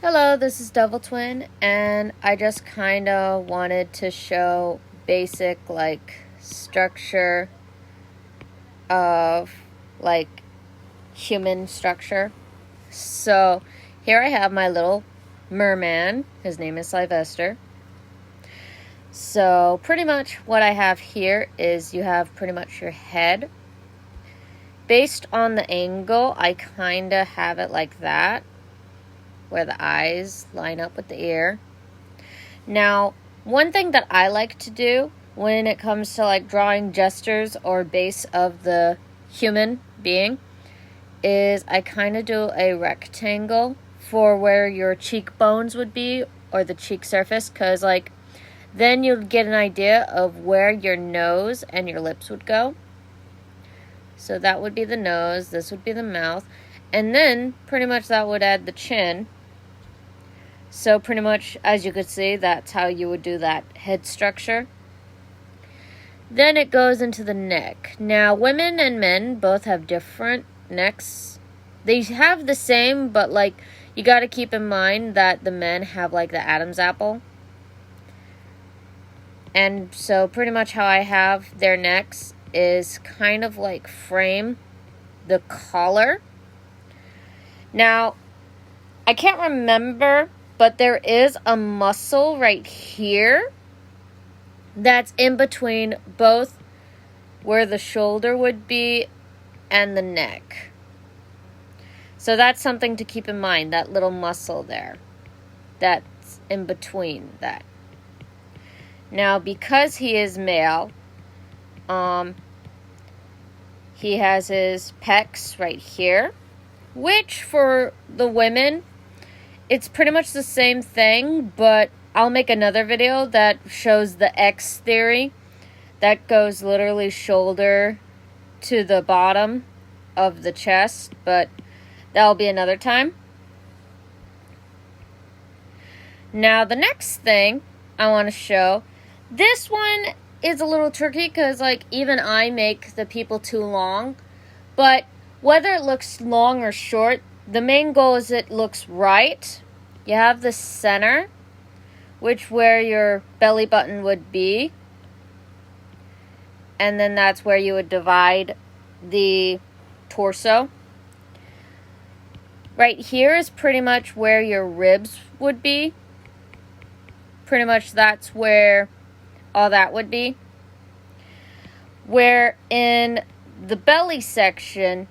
Hello, this is Devil Twin, and I just kind of wanted to show basic, structure of, human structure. So, here I have my little merman. His name is Sylvester. So, pretty much what I have here is you have pretty much your head. Based on the angle, I kind of have it like that, where the eyes line up with the ear. Now, one thing that I like to do when it comes to drawing gestures or base of the human being is I kind of do a rectangle for where your cheekbones would be or the cheek surface, because then you'll get an idea of where your nose and your lips would go. So that would be the nose, this would be the mouth, and then pretty much that would add the chin. So pretty much, as you could see, that's how you would do that head structure. Then it goes into the neck. Now, women and men both have different necks. They have the same, but you got to keep in mind that the men have the Adam's apple. And so pretty much how I have their necks is kind of frame the collar. Now, I can't remember, but there is a muscle right here that's in between both where the shoulder would be and the neck. So that's something to keep in mind, that little muscle there that's in between that. Now, because he is male, he has his pecs right here, which for the women, it's pretty much the same thing, but I'll make another video that shows the X theory. That goes literally shoulder to the bottom of the chest, but that'll be another time. Now, the next thing I want to show, this one is a little tricky because even I make the people too long, but whether it looks long or short, the main goal is it looks right. You have the center, which where your belly button would be. And then that's where you would divide the torso. Right here is pretty much where your ribs would be. Pretty much that's where all that would be. Where in the belly section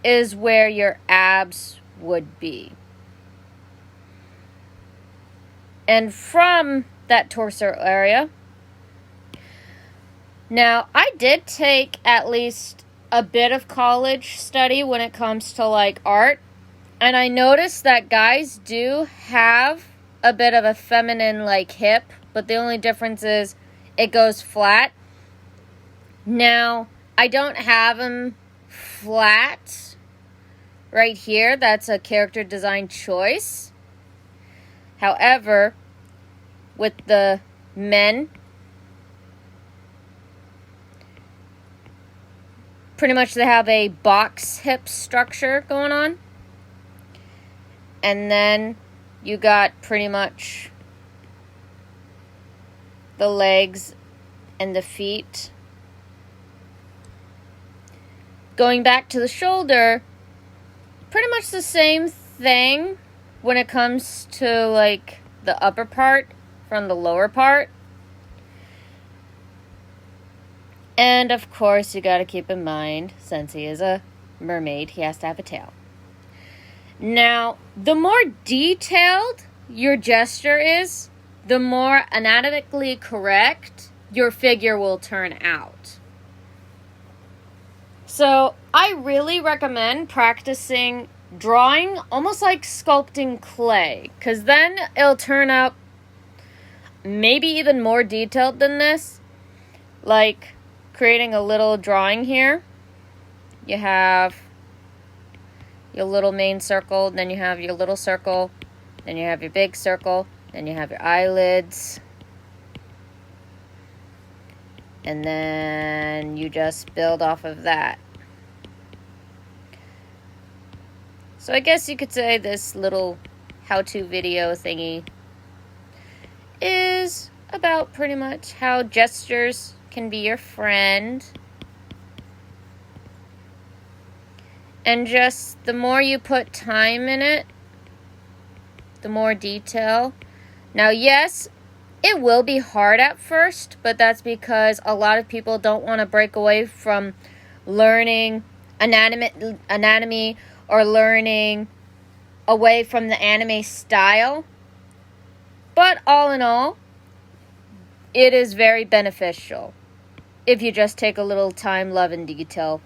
is where your abs would be. And from that torso area, now I did take at least a bit of college study when it comes to art, and I noticed that guys do have a bit of a feminine hip, but the only difference is it goes flat. Now, I don't have them flat right here. That's a character design choice. However, with the men, pretty much they have a box hip structure going on. And then you got pretty much the legs and the feet. Going back to the shoulder, pretty much the same thing when it comes to the upper part from the lower part. And of course, you got to keep in mind, since he is a mermaid, he has to have a tail. Now, the more detailed your gesture is, the more anatomically correct your figure will turn out. So, I really recommend practicing drawing almost like sculpting clay, because then it'll turn out maybe even more detailed than this. Like creating a little drawing here. You have your little main circle, then you have your little circle, then you have your big circle, then you have your eyelids, and then you just build off of that. So I guess you could say this little how-to video thingy is about pretty much how gestures can be your friend. And just the more you put time in it, the more detail. Now, yes, it will be hard at first, but that's because a lot of people don't want to break away from learning anatomy or learning away from the anime style. But all in all, it is very beneficial if you just take a little time, love, and detail